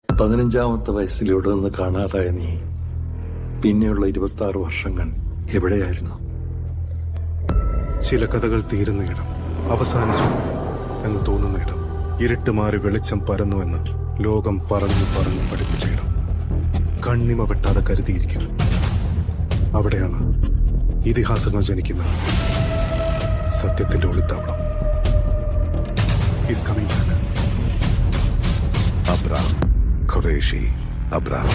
15-ാമത്തെ വയസ്സിൽ ഇവിടെ നിന്ന് കാണാതായ നീ പിന്നെയുള്ള 26 വർഷങ്ങൾ എവിടെയായിരുന്നു? ചില കഥകൾ തീരുന്ന ഇടം, അവസാനിച്ചു എന്ന് തോന്നുന്ന ഇടം, ഇരുട്ട് മാറി വെളിച്ചം പരന്നുവെന്ന് ലോകം പറഞ്ഞു പറഞ്ഞു പഠിപ്പിച്ച ഇടം, കണ്ണിമ വെട്ടാതെ കരുതിയിരിക്കും. അവിടെയാണ് ഇതിഹാസങ്ങൾ ജനിക്കുന്ന സത്യത്തിന്റെ ഒളിത്താവളം. He's coming back. Abram Qureshi Abram.